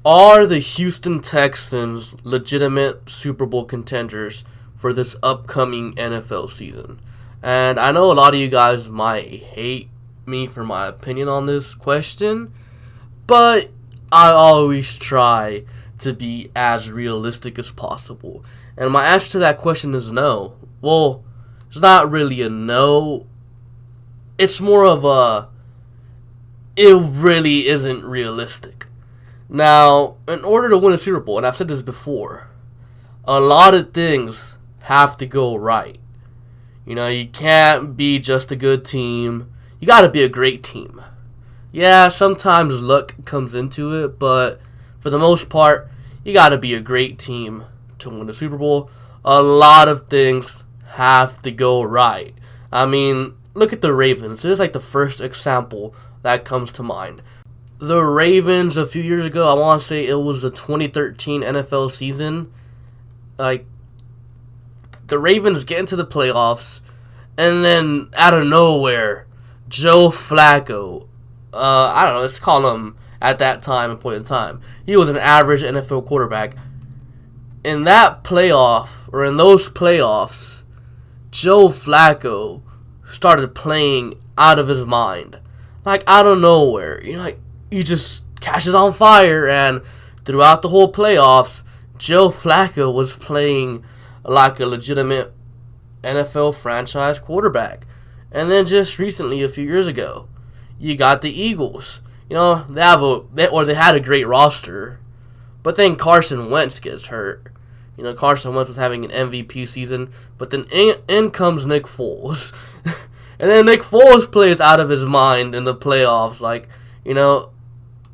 Are the Houston Texans legitimate Super Bowl contenders for this upcoming NFL season? And I know a lot of you guys might hate me for my opinion on this question, but I always try to be as realistic as possible. And my answer to that question is no. Well, it's not really a no. It's more of a, it really isn't realistic. Now, in order to win a Super Bowl, and I've said this before, a lot of things have to go right. You know, you can't be just a good team. You got to be a great team. Yeah, sometimes luck comes into it, but for the most part, you got to be a great team to win the Super Bowl. A lot of things have to go right. I mean, look at the Ravens. This is like the first example that comes to mind. The Ravens a few years ago, I want to say it was the 2013 NFL season. Like, the Ravens get into the playoffs, and then out of nowhere, Joe Flacco, I don't know, let's call him at that time and point in time, he was an average NFL quarterback. In that playoff, or in those playoffs, Joe Flacco started playing out of his mind. Like, out of nowhere. You know, like, he just catches on fire, and throughout the whole playoffs, Joe Flacco was playing like a legitimate NFL franchise quarterback. And then just recently, a few years ago, you got the Eagles. You know, they had a great roster, but then Carson Wentz gets hurt. You know, Carson Wentz was having an MVP season, but then in comes Nick Foles. And then Nick Foles plays out of his mind in the playoffs. Like, you know,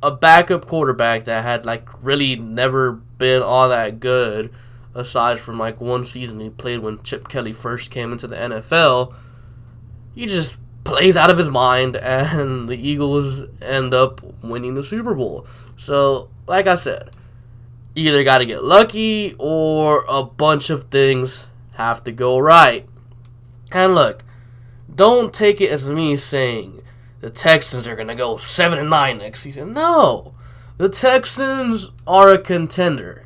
a backup quarterback that had, like, really never been all that good, aside from, like, one season he played when Chip Kelly first came into the NFL. He just plays out of his mind, and the Eagles end up winning the Super Bowl. So, like I said, either got to get lucky or a bunch of things have to go right. And look, don't take it as me saying the Texans are going to go 7-9 next season. No. The Texans are a contender,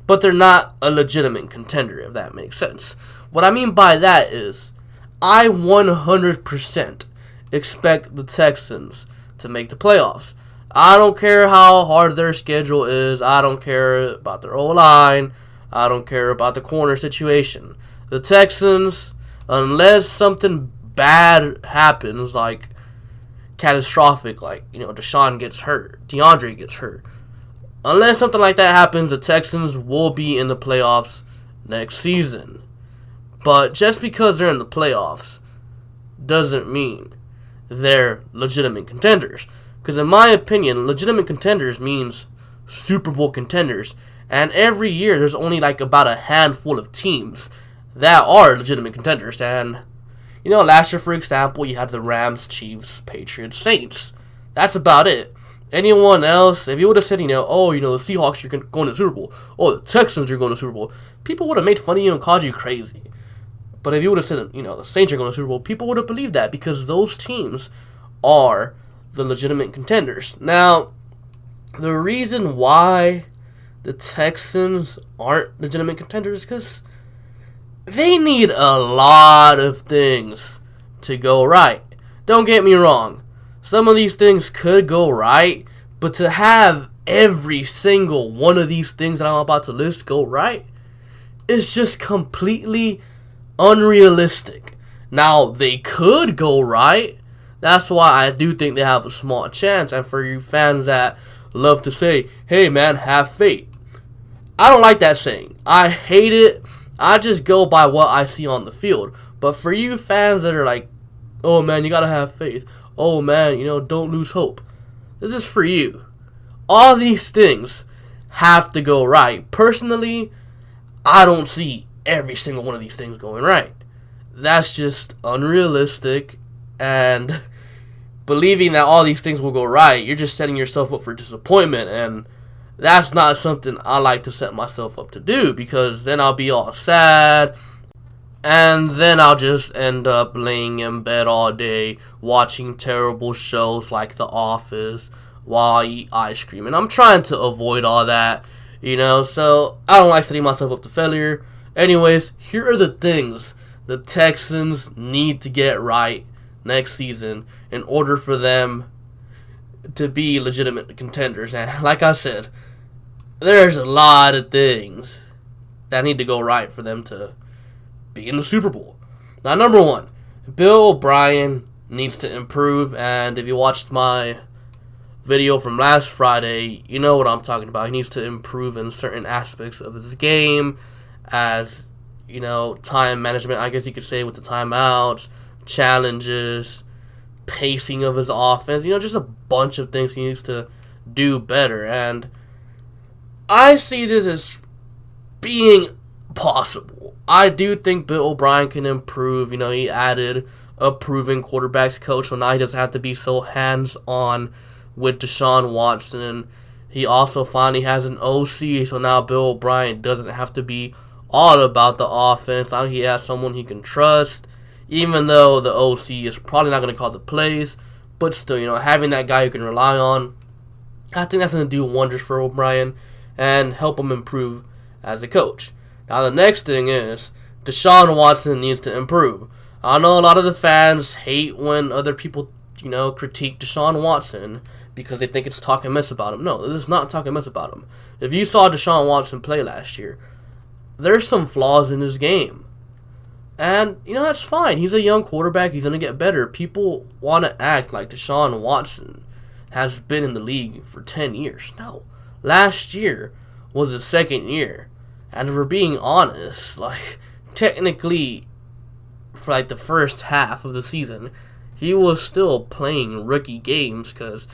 but they're not a legitimate contender, if that makes sense. What I mean by that is, I 100% expect the Texans to make the playoffs. I don't care how hard their schedule is. I don't care about their O-line. I don't care about the corner situation. The Texans, unless something bad happens, like catastrophic, like, you know, Deshaun gets hurt, DeAndre gets hurt. Unless something like that happens, the Texans will be in the playoffs next season. But just because they're in the playoffs doesn't mean they're legitimate contenders. Because in my opinion, legitimate contenders means Super Bowl contenders. And every year there's only like about a handful of teams that are legitimate contenders. And, you know, last year, for example, you had the Rams, Chiefs, Patriots, Saints. That's about it. Anyone else, if you would have said, you know, oh, you know, the Seahawks are going to the Super Bowl. Oh, the Texans are going to the Super Bowl. People would have made fun of you and called you crazy. But if you would have said, you know, the Saints are going to the Super Bowl, people would have believed that because those teams are the legitimate contenders. Now, the reason why the Texans aren't legitimate contenders is because they need a lot of things to go right. Don't get me wrong. Some of these things could go right, but to have every single one of these things that I'm about to list go right is just completely unrealistic. Now, they could go right. That's why I do think they have a small chance. And for you fans that love to say, hey man, have faith, I don't like that saying. I hate it. I just go by what I see on the field. But for you fans that are like, oh man, you gotta have faith. Oh man, you know, don't lose hope. This is for you. All these things have to go right. Personally, I don't see every single one of these things going right. That's just unrealistic. And believing that all these things will go right, you're just setting yourself up for disappointment. And that's not something I like to set myself up to do, because then I'll be all sad. And then I'll just end up laying in bed all day watching terrible shows like The Office, while I eat ice cream. And I'm trying to avoid all that, so I don't like setting myself up to failure. Anyways, here are the things the Texans need to get right next season in order for them to be legitimate contenders. And like I said, there's a lot of things that need to go right for them to be in the Super Bowl. Now, number one, Bill O'Brien needs to improve, and if you watched my video from last Friday, you know what I'm talking about. He needs to improve in certain aspects of his game, as, time management, I guess you could say, with the timeouts, challenges, pacing of his offense, just a bunch of things he needs to do better, and I see this as being possible. I do think Bill O'Brien can improve. He added a proven quarterbacks coach, so now he doesn't have to be so hands-on with Deshaun Watson. He also finally has an OC, so now Bill O'Brien doesn't have to be all about the offense. Now he has someone he can trust, even though the OC is probably not going to call the plays. But still, having that guy you can rely on, I think that's going to do wonders for O'Brien and help him improve as a coach. Now, the next thing is Deshaun Watson needs to improve. I know a lot of the fans hate when other people, critique Deshaun Watson because they think it's talking mess about him. No, this is not talking mess about him. If you saw Deshaun Watson play last year, there's some flaws in his game. And, that's fine. He's a young quarterback. He's going to get better. People want to act like Deshaun Watson has been in the league for 10 years. No. Last year was his second year. And if we're being honest, technically, for the first half of the season, he was still playing rookie games because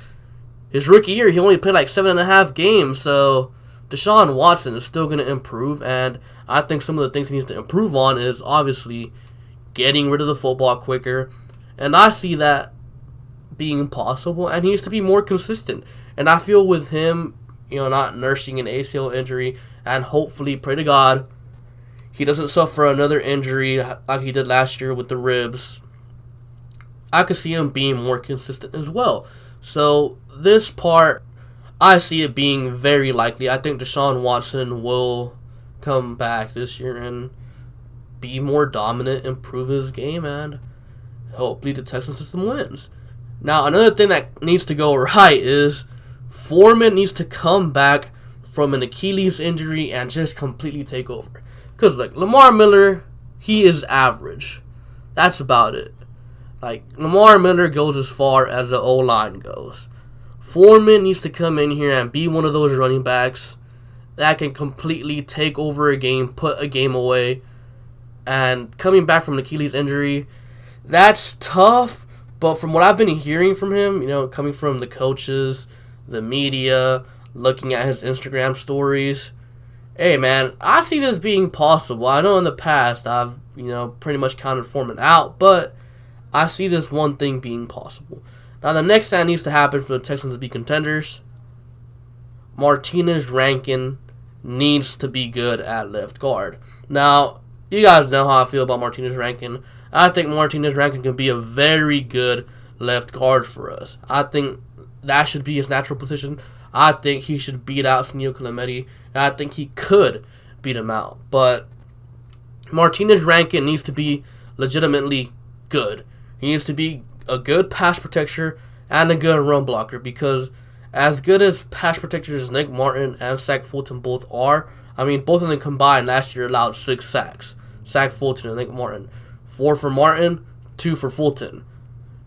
his rookie year, he only played 7.5 games. So Deshaun Watson is still going to improve, and I think some of the things he needs to improve on is obviously getting rid of the football quicker, and I see that being possible, and he needs to be more consistent. And I feel with him, not nursing an ACL injury, and hopefully, pray to God, he doesn't suffer another injury like he did last year with the ribs. I could see him being more consistent as well. So this part, I see it being very likely. I think Deshaun Watson will come back this year and be more dominant, improve his game, and hopefully the Texans get some wins. Now, another thing that needs to go right is Foreman needs to come back from an Achilles injury and just completely take over. Because, Lamar Miller, he is average. That's about it. Lamar Miller goes as far as the O-line goes. Foreman needs to come in here and be one of those running backs that can completely take over a game, put a game away. And coming back from an Achilles injury, that's tough. But from what I've been hearing from him, coming from the coaches, the media, looking at his Instagram stories, hey man, I see this being possible. I know in the past I've, pretty much counted Foreman out, but I see this one thing being possible. Now the next thing that needs to happen for the Texans to be contenders, Martinez Rankin needs to be good at left guard. Now, you guys know how I feel about Martinez Rankin. I think Martinez Rankin can be a very good left guard for us. I think that should be his natural position. I think he should beat out Sunil Kalametti, and I think he could beat him out. But Martinez Rankin needs to be legitimately good. He needs to be a good pass protector and a good run blocker, because as good as pass protectors Nick Martin and Zach Fulton both are, both of them combined last year allowed 6 sacks. Zach Fulton and Nick Martin. 4 for Martin, 2 for Fulton.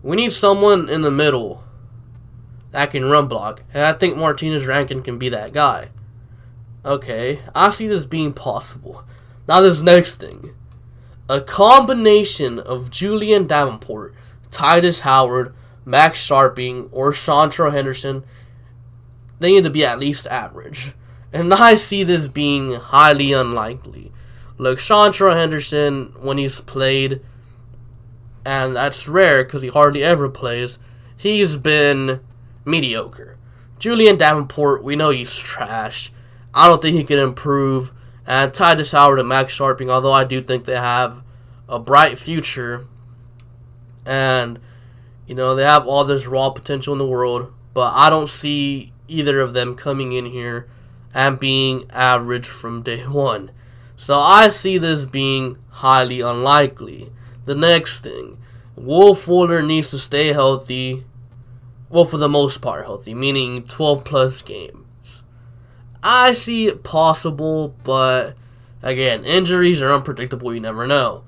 We need someone in the middle that can run block, and I think Martinez Rankin can be that guy. Okay, I see this being possible. Now this next thing. A combination of Julian Davenport, Titus Howard, Max Sharping, or Shantra Henderson, they need to be at least average. And I see this being highly unlikely. Look, Shantra Henderson, when he's played, and that's rare because he hardly ever plays, he's been mediocre. Julian Davenport, we know he's trash. I don't think he can improve. And Titus Howard and Max Sharping, although I do think they have a bright future, and they have all this raw potential in the world, but I don't see either of them coming in here and being average from day one. So I see this being highly unlikely. The next thing, Will Fuller needs to stay healthy. Well, for the most part healthy, meaning 12 plus games. I see it possible, but again, injuries are unpredictable, you never know.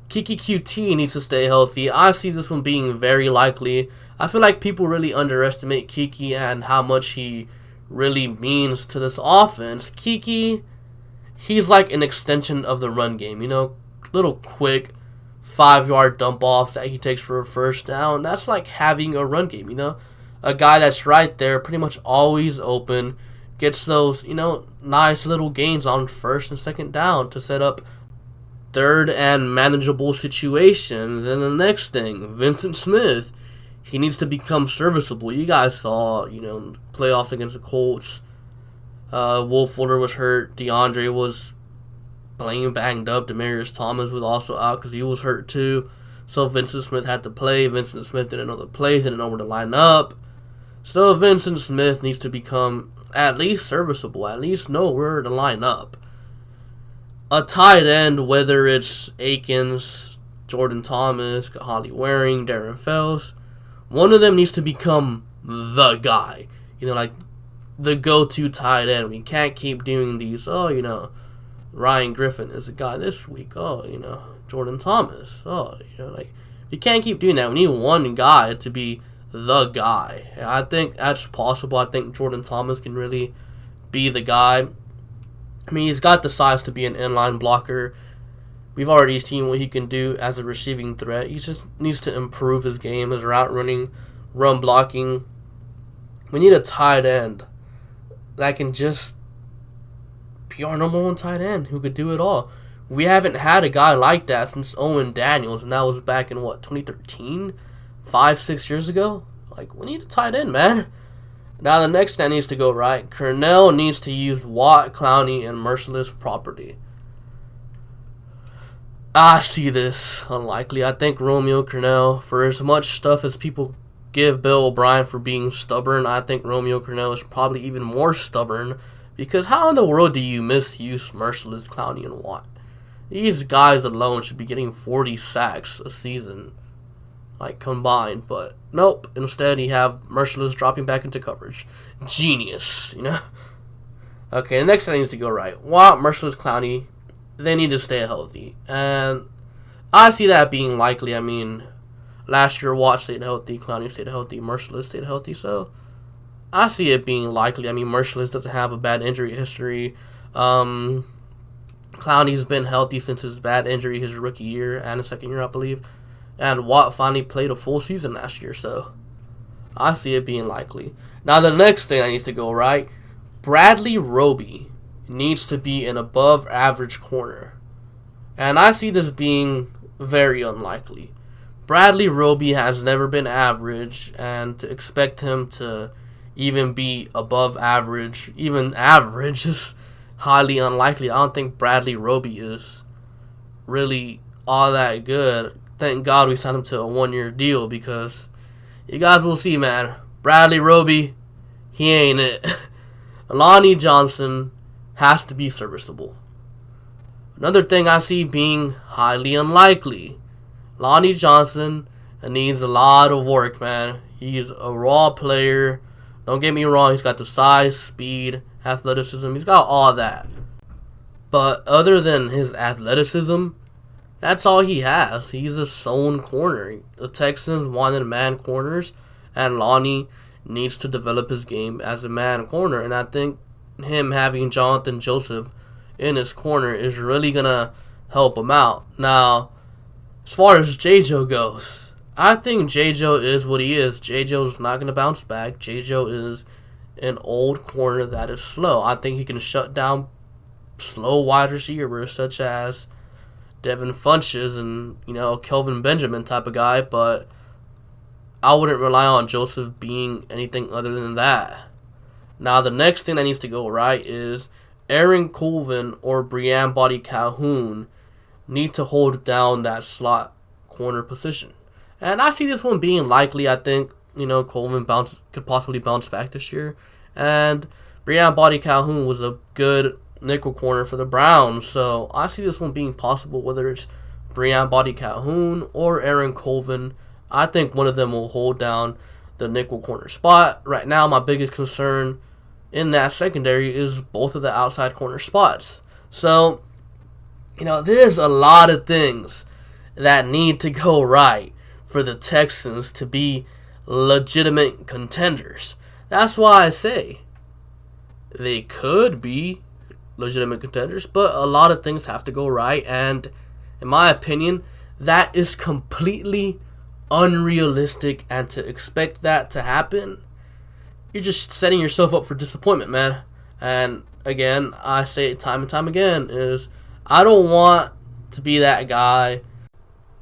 Kiki QT needs to stay healthy. I see this one being very likely. I feel like people really underestimate Kiki and how much he really means to this offense. Kiki, he's like an extension of the run game, little quick 5-yard dump offs that he takes for a first down. That's like having a run game, a guy that's right there, pretty much always open, gets those, nice little gains on first and second down to set up third and manageable situations. And the next thing, Vincent Smith, he needs to become serviceable. You guys saw, playoffs against the Colts. Will Fuller was hurt. DeAndre was playing banged up. Demaryius Thomas was also out because he was hurt too. So Vincent Smith had to play. Vincent Smith didn't know the plays, didn't know where to line up. So Vincent Smith needs to become at least serviceable, at least know where to line up. A tight end, whether it's Akins, Jordan Thomas, Holly Waring, Darren Fells, one of them needs to become the guy. Like the go-to tight end. We can't keep doing these, Ryan Griffin is the guy this week. Jordan Thomas. You can't keep doing that. We need one guy to be the guy. And I think that's possible. I think Jordan Thomas can really be the guy. I mean, he's got the size to be an inline blocker. We've already seen what he can do as a receiving threat. He just needs to improve his game, his route running, run blocking. We need a tight end that can just be our number one tight end who could do it all. We haven't had a guy like that since Owen Daniels, and that was back in, 2013? 5-6 years ago? We need a tight end, man. Now, the next thing needs to go right. Cornell needs to use Watt, Clowney, and Merciless property. I see this unlikely. I think Romeo Cornell, for as much stuff as people give Bill O'Brien for being stubborn, I think Romeo Cornell is probably even more stubborn, because how in the world do you misuse Merciless, Clowney, and Watt? These guys alone should be getting 40 sacks a season, combined, but nope. Instead, you have Merciless dropping back into coverage. Genius, Okay, the next thing needs to go right. Watt, Merciless, Clowney, they need to stay healthy, and I see that being likely. I mean, last year Watt stayed healthy, Clowney stayed healthy, Merciless stayed healthy, so I see it being likely. I mean, Merciless doesn't have a bad injury history. Clowney's been healthy since his bad injury his rookie year and his second year, I believe. And Watt finally played a full season last year, so I see it being likely. Now, the next thing that needs to go right, Bradley Roby needs to be an above-average corner. And I see this being very unlikely. Bradley Roby has never been average, and to expect him to even be above average, even average, is highly unlikely. I don't think Bradley Roby is really all that good. Thank God we signed him to a 1-year deal, because you guys will see, man. Bradley Roby, he ain't it. Lonnie Johnson has to be serviceable. Another thing I see being highly unlikely, Lonnie Johnson needs a lot of work, man. He's a raw player. Don't get me wrong, he's got the size, speed, athleticism. He's got all that. But other than his athleticism, that's all he has. He's a zone corner. The Texans wanted man corners, and Lonnie needs to develop his game as a man corner. And I think him having Jonathan Joseph in his corner is really going to help him out. Now, as far as J-Joe goes, I think J-Joe is what he is. J-Joe's not going to bounce back. J-Joe is an old corner that is slow. I think he can shut down slow wide receivers such as Devin Funches and, Kelvin Benjamin type of guy, but I wouldn't rely on Joseph being anything other than that. Now, the next thing that needs to go right is Aaron Colvin or Brian Body Calhoun need to hold down that slot corner position. And I see this one being likely. I think Colvin could possibly bounce back this year. And Breon Body Calhoun was a good nickel corner for the Browns. So I see this one being possible, whether it's Breon Body Calhoun or Aaron Colvin. I think one of them will hold down the nickel corner spot. Right now, my biggest concern in that secondary is both of the outside corner spots. So, there's a lot of things that need to go right for the Texans to be legitimate contenders. That's why I say they could be legitimate contenders, but a lot of things have to go right, and in my opinion, that is completely unrealistic, and to expect that to happen, you're just setting yourself up for disappointment, man. And again, I say it time and time again, is I don't want to be that guy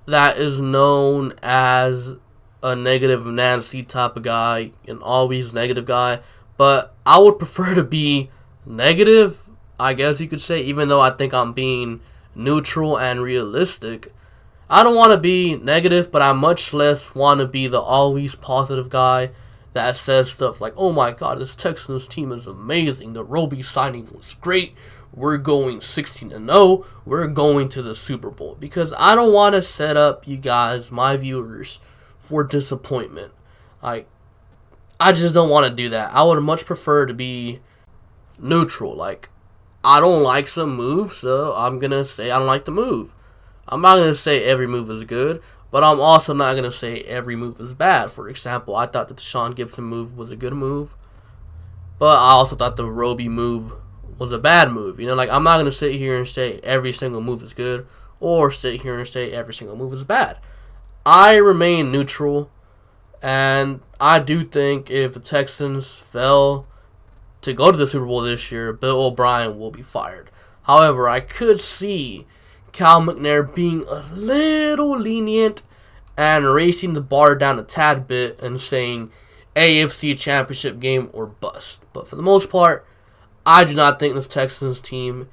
that is known as a negative Nancy type of guy, an always negative guy, but I would prefer to be negative, I guess you could say, even though I think I'm being neutral and realistic. I don't want to be negative, but I much less want to be the always positive guy that says stuff like, oh my god, this Texans team is amazing, the Roby signing was great, we're going 16-0, we're going to the Super Bowl. Because I don't want to set up you guys, my viewers, for disappointment. I just don't want to do that. I would much prefer to be neutral. I don't like some move, so I'm going to say I don't like the move. I'm not going to say every move is good, but I'm also not going to say every move is bad. For example, I thought the Deshaun Gibson move was a good move, but I also thought the Roby move was a bad move. I'm not going to sit here and say every single move is good, or sit here and say every single move is bad. I remain neutral, and I do think if the Texans fail to go to the Super Bowl this year, Bill O'Brien will be fired. However, I could see Cal McNair being a little lenient and racing the bar down a tad bit and saying AFC Championship game or bust. But for the most part, I do not think this Texans team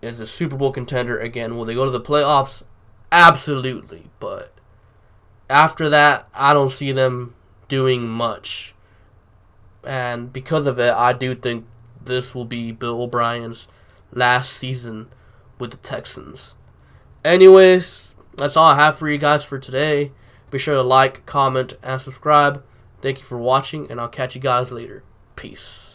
is a Super Bowl contender again. Will they go to the playoffs? Absolutely. But after that, I don't see them doing much. And because of it, I do think this will be Bill O'Brien's last season with the Texans. Anyways, that's all I have for you guys for today. Be sure to like, comment, and subscribe. Thank you for watching, and I'll catch you guys later. Peace.